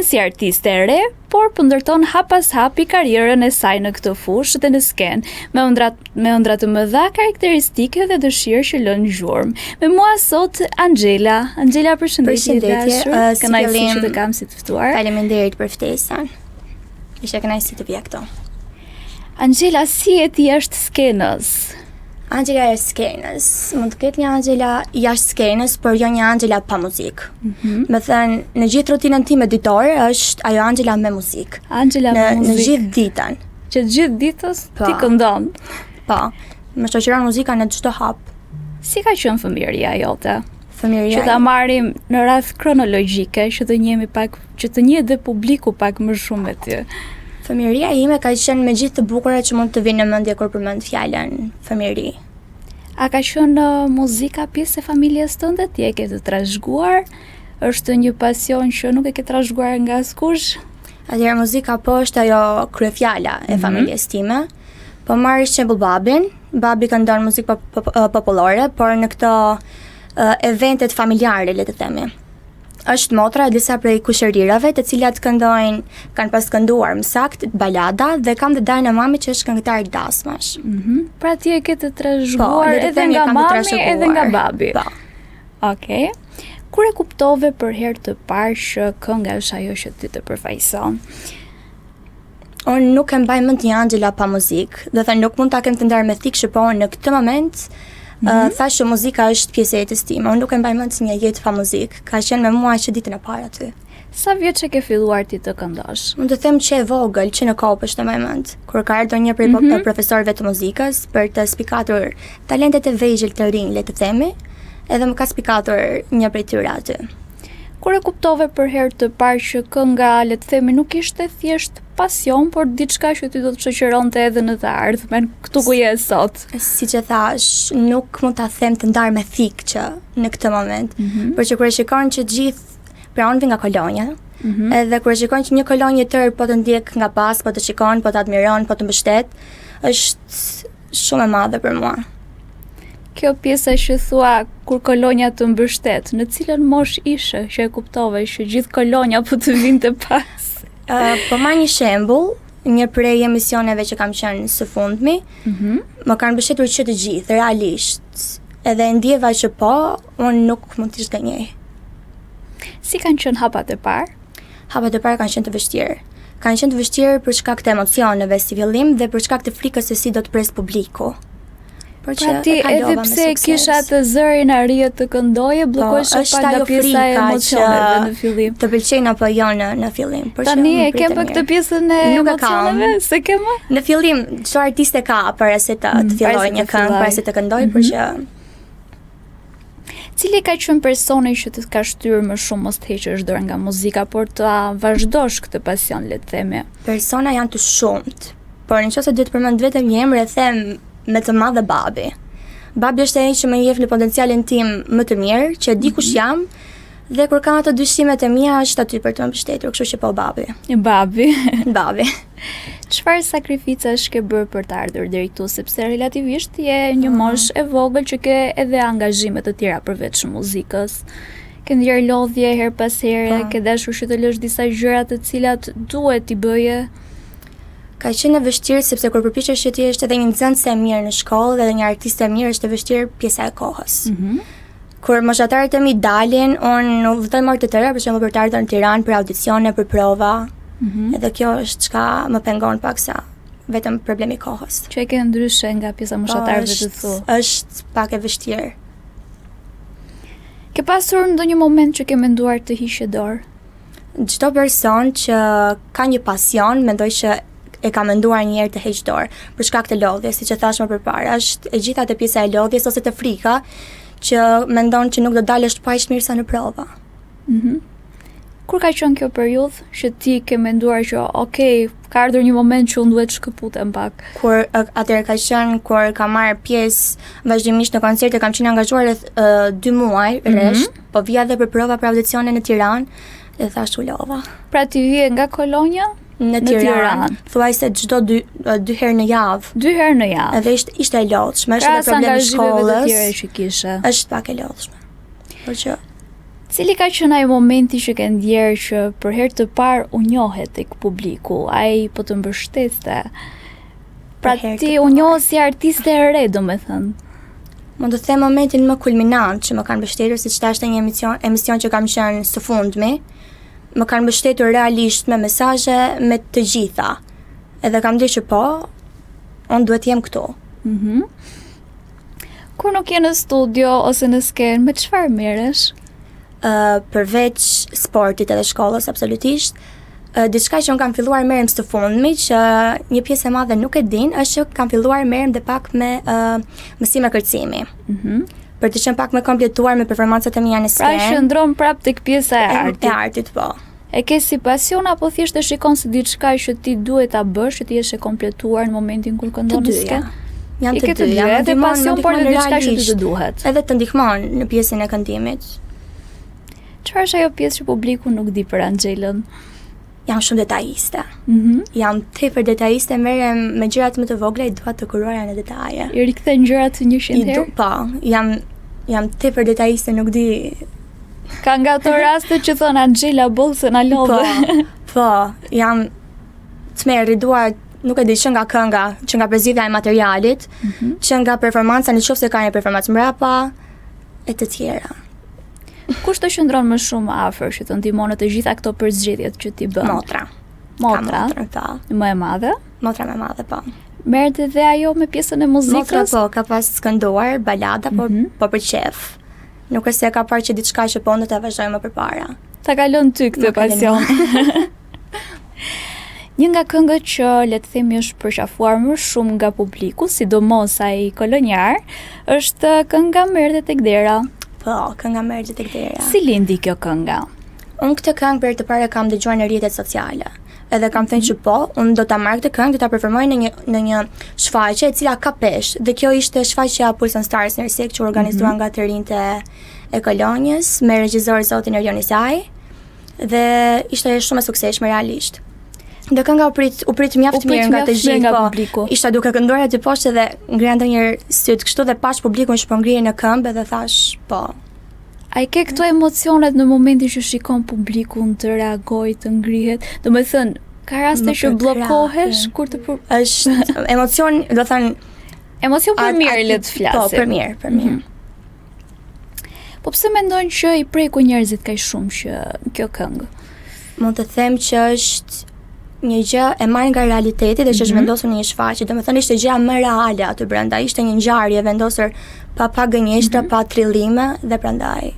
si artiste e re, por ndërton hap pas hapi karrierën e saj në këtë fushë dhe në skenë, me ëndra të mëdha karakteristike dhe dëshirë që lënë gjurmë. Me mua sot Angela. Angela, përshëndetje. Kënaqësi që të kam si të ftuar. Faleminderit për ftesën. Ishte kënaqësi të vija këtu. Angela, si e ti është skenës? Angela e skenës. Mund të ketë një Angela jashtë skenës, por jo një Angela pa muzikë. Me thënë, në gjithë rutinën time ditore është ajo Angela me muzikë. Angela me muzikë. Në gjithë ditën. Që gjithë ditës ti këndon. Po. Më shoqëron muzika në çdo hap. Si ka qenë fëmijëria jote? Fëmijëria. Që ta marrim në radhë kronologjike, që të njihemi pak, që të njihet dhe publiku pak më shumë me ty. Fëmijëria ime ka qenë me gjithë të bukura që mund të vinë në mendje kur përmend fjalën fëmijëri. A ka qenë muzika pjesë e familjes tënde? Ti e ke të trashëguar? Është një pasion që nuk e ke trashëguar nga askush? Atëherë muzika po është ajo kryefjala e familjes time. Po marr shembull babin. Babi këndon muzikë popullore, por në këto eventet familjare, le të themi. Është motra e disa prej kushërirave, të cilat kanë pas kënduar më saktë balada dhe kam dhe Dajna mami që është këngëtar dasmash. Pra ti e ke të trashëguar edhe nga mami edhe nga babi. Po. Okej. Kur e kuptove për herë të parë që kënga është ajo që ty të përfaqëson? Unë nuk e mbaj mend një Angela pa muzikë, do thënë nuk mund ta kem të ndarë me thikë, po në këtë moment thashë muzika është pjesë e jetës time. Unë nuk e mbaj mend si një jetë pa muzikë. Ka qenë me mua që ditën e parë aty. Sa vjeç e ke filluar ti të këndosh? Mund të them që e vogël, që në kopësht e mbaj mend. Kur ka ardhur një prej profesorëve të muzikës për të spikatur talentet e vegjël të rinj, le të themi, edhe më ka spikatur një prej tyre aty. Kur e kuptove për herë të parë që kënga, le të themi, nuk ishte thjesht pasion, por diçka që ti do të shoqëronte edhe në të ardhmen, këtu ku je sot? Siç e thash, nuk mund ta them të ndarë me thikë që në këtë moment, por që kur e shikon që gjithë, pra unë vi nga Kolonja, edhe kur e shikon që një kolonjë tërë po të ndjek nga pas, po të shikon, po të admiron, po të mbështet, është shumë e madhe për mua. Kjo pjesa që thua kur kolonja të mbështet, në cilën mosh ishe që e kuptove që gjithë kolonja po të vinte pas? Po marr një shembull, një prej emisioneve që kam qenë së fundmi, më kanë mbështetur që të gjithë, realisht. Edhe ndjeva që po, unë nuk mund të zgënjej. Si kanë qenë hapat e parë? Hapat e parë kanë qenë të vështirë. Kanë qenë të vështirë për shkak të emocioneve si fillim dhe për shkak të frikës se si do të pres publiku. Pra ti edhe pse kisha të zërin arije të këndoje, bllokohesh pak nga pjesa e emocioneve në fillim. Të pëlqejnë apo jo në fillim. Tani e kem për këtë pjesën e emocioneve, se ke më? Në fillim, çdo artiste ka para se të fillojë një këngë, para se të këndojë, por që Cili ka qenë personi që të ka shtyrë më shumë mos të heqësh dorë nga muzika, por të vazhdosh këtë pasion, le të themi? Persona janë të shumt, por nëse duhet të përmend vetëm një emër, e them me të madhe babi. Babi është ai që më jep në potencialin tim më të mirë, që di kush jam, dhe kur kam ato dyshimet e mia është aty për të më mbështetur, kështu që po babi. Babi. Babi. Çfarë sakrificash ke bërë për të ardhur deri këtu, sepse relativisht je një moshë e vogël që ke edhe angazhime të tjera përveç muzikës. Ke ndjer lodhje her pas here, ke dashur që të lësh disa gjëra të cilat duhet t'i bëje. Ka qenë e vështirë sepse kur përpiqesh që ti jesh edhe një nxënëse e mirë në shkollë dhe një artiste e mirë, është e vështirë pjesa e kohës. Kur moshatarët e mi dalin, unë udhëtoj marrë të tëra, për shembull për të ardhur në Tiranë për audicione, për prova. Edhe kjo është çka më pengon paksa, vetëm problemi i kohës. Që e ke ndryshe nga pjesa moshatarëve të thu. Është pak e vështirë. Ke pasur ndonjë moment që ke menduar të hiqe dorë? Çdo person që ka një pasion, mendoj që e ka menduar një herë të heq dorë për shkak të lodhjes, siç e thash më përpara, është e gjitha të pjesa e lodhjes ose të frika që mendon që nuk do dalësh pa aq mirë sa në prova. Kur ka qenë kjo periudhë që ti ke menduar që okay, ka ardhur një moment që unë duhet shkëputem pak? Kur atëherë ka qenë kur kam marrë pjesë vazhdimisht në koncerte, kam qenë angazhuar 2 muaj rresht, po vija edhe për prova për audicione në Tiranë dhe thash u lodha. Pra ti vije nga Kolonja? Në Tiranë. Thuaj se çdo 2 herë në javë. 2 herë në javë. Edhe ishte e lodhshme, është edhe problemi i shkollës. Që kishe. Është pak e lodhshme. Por që Cili ka qenë ai momenti që ke ndjerë që për herë të parë u njohet tek publiku, ai po të mbështeste? Pra ti u njoh si artiste e re, domethënë. Mund të them momentin më kulminant që më kanë mbështetur, siç thashë një emision që kam qenë së fundmi, më kanë mbështetur realisht me mesazhe me të gjitha. Edhe kam thënë që po, unë duhet jem këtu. Kur nuk je në studio ose në skenë, me çfarë merresh? Përveç sportit edhe shkollës absolutisht, diçka që unë kam filluar merrem së fundmi, që një pjesë e madhe nuk e din, është që kam filluar merrem dhe pak me mësime kërcimi. Për të qenë pak më kompletuar me performancat e mia në skenë. Pra shndron prap tek pjesa e artit. E artit, po. E ke si pasion apo thjesht e shikon si diçka që ti duhet ta bësh, që ti jesh e kompletuar në momentin kur këndon në skenë? Janë të dyja. Edhe pasion, por edhe diçka që ti të duhet. Edhe të ndihmon në pjesën e këndimit. Çfarë është ajo pjesë që publiku nuk di për Angjelën? Jam shumë detajiste. Jam tepër detajiste, merrem me gjërat më të vogla, i dua të kuroja në detaje. I rikthen gjërat 100 herë? Po, jam tepër detajiste, nuk di. Ka nga ato raste që thon Angjela bollse na lodhe. Po, jam të merr, dua, nuk e di, që nga kënga, që nga përzidhja e materialit, që nga performanca, nëse ka një performancë mbrapa e të tjera. Kush të qëndron më shumë afër që të ndihmon në të gjitha këto përzgjedhjet që ti bën? Motra. Motra? Po. Më e madhe? Motra më e madhe, po. Merret edhe ajo me pjesën e muzikës? Motra po, ka pas kënduar balada, po për qef. Nuk është se ka parë që diçka që po në të vazhdoj më përpara. Ta kalon ty këtë pasion. Një nga këngët që le të themi është përqafuar më shumë nga publiku, sidomos ai kolonjar, është kënga Merrte tek dera. Po, kënga Merrte tek dera. Si lindi kjo kënga? Unë këtë këngë për të parë kam dëgjuar në rrjetet sociale. Edhe kam thënë që po, unë do ta marr këtë këngë, do ta performoj në një shfaqje e cila ka peshë. Dhe kjo ishte shfaqja Pulse and Stars në Resek, që organizuar nga të rinjtë e Kolonjës, me regjisor zotin Erjon Isaj. Dhe ishte shumë e suksesshme realisht. Dhe kënga u prit mjaft mirë nga të gjithë, po. Ishte duke kënduar aty poshtë dhe ngreja ndonjëherë syt kështu dhe pash publikun që po ngrihej në këmbë dhe thash, po. A i ke këto emocionet në momentin që shikon publikun të reagoj, të ngrihet? Do me thënë, ka raste që bllokohesh kur të është emocion, do thënë emocion për mirë, le të flasim. Po, për mirë. Po pse mendon që i preku njerëzit kaq shumë që kjo këngë? Mund të them që është një gjë e marrë nga realiteti dhe që është vendosur në një shfaqje. Domethënë ishte gjëja më reale aty brenda, ishte një ngjarje vendosur pa gënjeshtra, pa trillime dhe prandaj.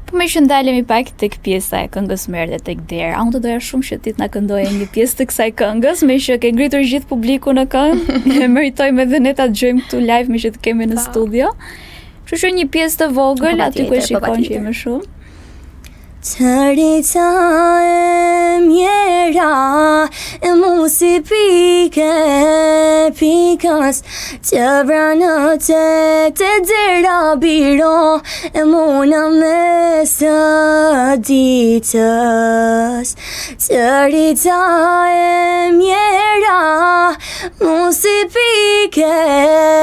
Po më që ndalemi pak tek pjesa e këngës Merrte tek dera. Unë do doja shumë që ti të na këndoje një pjesë të kësaj këngës, me që ke ngritur gjithë publiku në këngë. E meritojmë edhe ne ta dëgjojmë këtu live me që të kemi në studio. Kështu që një pjesë të vogël aty ku e shikon që më shumë. Tërita e mjera e mu si pikas që vranë të dera biro e muna me së ditës. Tërita e mjera mu si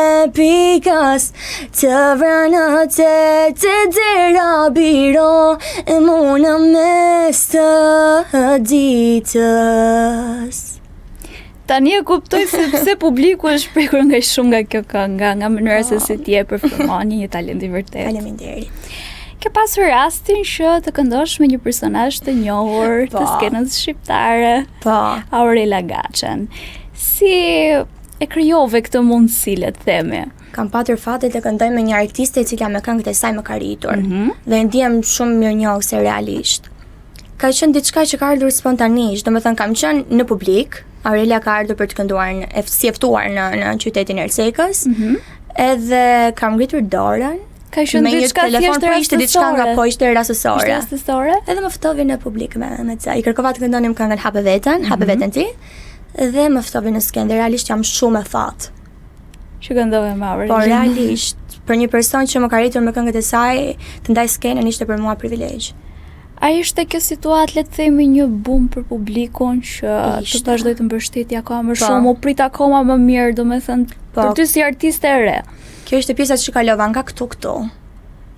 pikas që vranë të dera biro e muna në mes të ditës. Tani e kuptoj se pse publiku është prekur nga shumë nga kjo kënga, nga mënyra se si ti e performon, një talent i vërtetë. Faleminderit. Ke pasur rastin që të këndosh me një personazh të njohur të skenës shqiptare, Aurela Gaçen. Si e krijove këtë mundësi, le të themi? Kam patur fatin të këndoj me një artiste e cila me këngët e saj më ka rritur. Dhe ndihem shumë mirënjohëse realisht. Ka qenë diçka që ka ardhur spontanisht, domethënë kam qenë në publik, Aurelia ka ardhur për të kënduar si e ftuar në qytetin e Ercekës. Edhe kam ngritur dorën. Ka qenë diçka thjesht rastësore. Ishte rastësore. Edhe më ftovi në publik me të. I kërkova të këndonim këngën Hape veten ti. Dhe më ftovi në skenë, realisht jam shumë e thatë. Që këndove me Aurela. Po realisht, për një person që më ka rritur me këngët e saj, të ndaj skenën ishte për mua privilegj. A ishte kjo situatë, le të themi, një bum për publikun që të vazhdoj të mbështetje akoma më shumë, u prit akoma më mirë, domethënë, për ty si artiste e re. Kjo ishte pjesa që kalova nga këtu.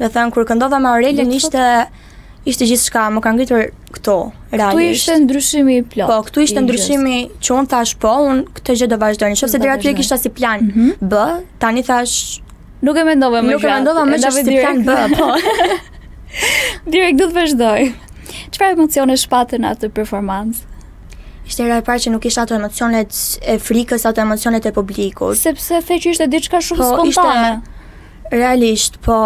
Do thënë kur këndova me Aurelën ishte gjithçka, më ka ngritur këto, realisht. Këtu ishte ndryshimi i plot. Po, këtu ishte ndryshimi që unë thash po, unë këtë gjë do vazhdoj. Nëse deri aty e kisha si plan B, tani thash nuk e mendova më që si plan B, po. Direkt do të vazhdoj. Çfarë emocione shpatën atë performancë? Ishte hera e parë që nuk isha ato emocionet e frikës, ato emocionet e publikut. Sepse the që ishte diçka shumë spontane. Realisht, po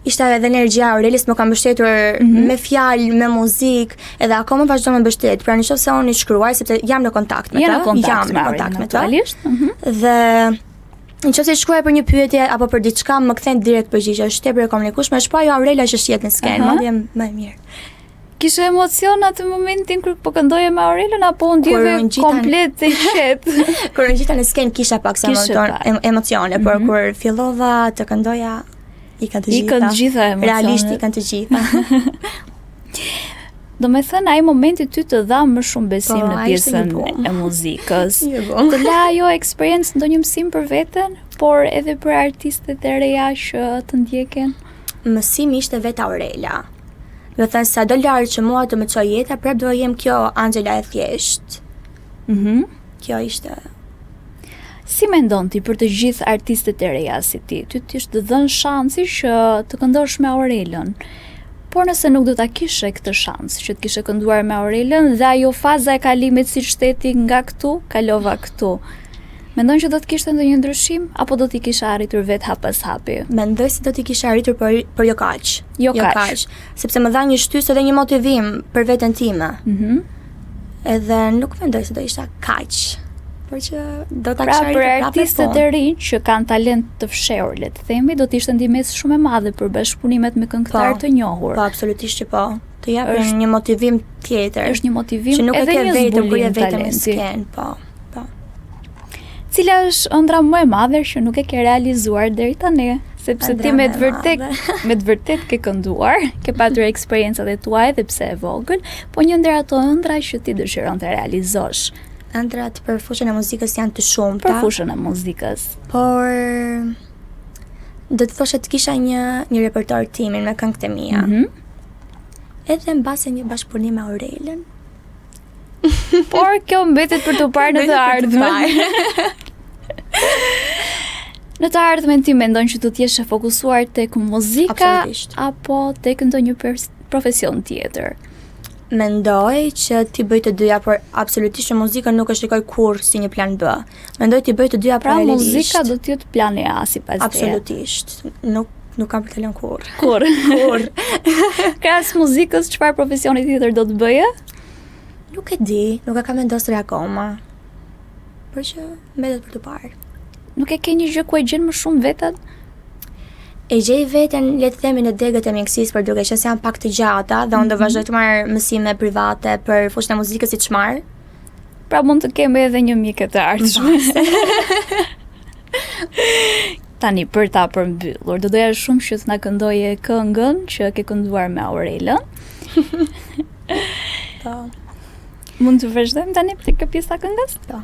ishte edhe energjia Aurelis më ka mbështetur me fjalë, me muzikë, edhe akoma vazhdon me mbështet. Pra nëse unë i shkruaj sepse jam në kontakt me ta, jam në kontakt me ta. Dhe nëse shkruaj për një pyetje apo për diçka, më kthen direkt përgjigje, është tepër e komunikueshme, është pa jo Aurela që shihet në skenë, madje më e mirë. Kishe emocion atë momentin kur po këndoje me Aurelën apo ndjeve komplet të qetë? Kur ngjita në skenë kisha pak sa emocione, por kur fillova të këndoja i kanë të gjitha emocionet. Realisht i kanë të gjitha. Do me thënë, ai momenti ty të dha më shumë besim në pjesën e muzikës. Të la jo eksperiencë ndonjë mësim për veten, por edhe për artistët e reja që të ndjeken? Mësimi ishte vetë Aurela. Do thënë, sa do larë që mua të më çojë jeta, prap do jem kjo Angela e thjesht. Kjo ishte. Si mendon ti për të gjithë artistët e reja si ti? Ty t'ishte dhënë shansi që të këndosh me Aurelën. Por nëse nuk do ta kishe këtë shans që të kishe kënduar me Aurelën dhe ajo faza e kalimit si shteti nga këtu, kalova këtu. Mendon që do të kishte ndonjë ndryshim apo do t'i kisha arritur vetë hap pas hapi? Mendoj se do t'i kisha arritur për jo kaq. Jo kaq. Sepse më dha një shtysë dhe një motivim për veten time. Edhe nuk mendoj se do isha kaq. Por që do ta kisha arritur për artistët e rinj që kanë talent të fshehur, le të themi, do të ishte ndihmës shumë e madhe për bashkëpunimet me këngëtar të njohur. Po, absolutisht që po. Të japin një motivim tjetër. Është një motivim që nuk edhe një zbulim talenti. Po. Cila është ëndra më e madhe që nuk e ke realizuar deri tani? Sepse ti me të vërtet ke kënduar, ke patur eksperiencat e tua edhe pse e vogël, po një ndër ato ëndra që ti dëshiron të realizosh. Ëndrat për fushën e muzikës janë të shumta. Për fushën e muzikës. Por do të thoshe të kisha një repertor timin me këngët e mia. Edhe mbase një bashkëpunim me Aurelën. Por kjo mbetet për të parë në të ardhmen. Në të ardhmen ti mendon që do të jesh e fokusuar tek muzika apo tek ndonjë profesion tjetër? Mendoj që ti bëj të dyja, por absolutisht muzikën nuk e shikoj kurrë si një plan B. Mendoj ti bëj të dyja paralelisht. Pra muzika do të jetë plani A sipas teje. Absolutisht. Nuk kam për të lënë kurrë. Kurrë. Krahas muzikës, çfarë profesioni tjetër do të bëje? Nuk e di, nuk e kam vendosur akoma. Por që mbetet për të parë. Nuk e ke një gjë ku e gjen më shumë veten? E gjej veten, le të themi, në degët e mjekësisë, por duke qenë se janë pak të gjata dhe unë do vazhdoj të marr mësime private për fushën e muzikës si çmar. Pra mund të kemi edhe një mjekë të ardhshme. Tani për ta përmbyllur, do doja shumë që të na këndoje këngën që ke kënduar me Aurelën. Po. Mund të vazhdojmë tani për këtë pjesë të këngës? Po.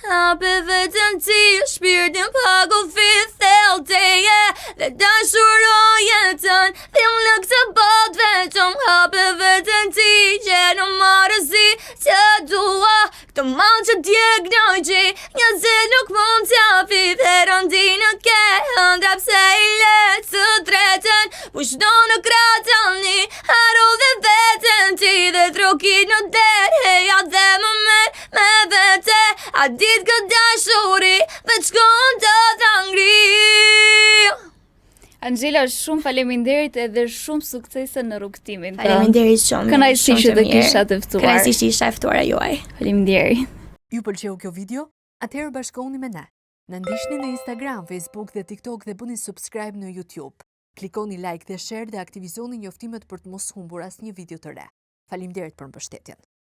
Hape vetën ti, shpirtin pagu fithel teje dhe dashuro jetën, dhim në këtë bot vetëm. Hape vetën ti, që në marësi që dua, këtë mal që djeg në gji, një zet nuk mund t'japi, dhe rëndi në ke, ëndra pse i letë të dreten, pushdo në kratani, haro dhe vetën ti, dhe trokit në der, heja dhe më merë me vete, a dit këtë dashuri, veç kënë të ngri. Angela, shumë faleminderit edhe shumë suksese në rrugtimin tënd. Faleminderit shumë. Kënaqësi që të kisha të ftuar. Kënaqësi që isha e ftuara juaj. Faleminderit. Ju pëlqeu kjo video? Atëherë bashkohuni me ne. Na ndiqni në Instagram, Facebook dhe TikTok dhe bëni subscribe në YouTube. Klikoni like dhe share dhe aktivizoni njoftimet për të mos humbur asnjë video të re. Faleminderit për mbështetjen.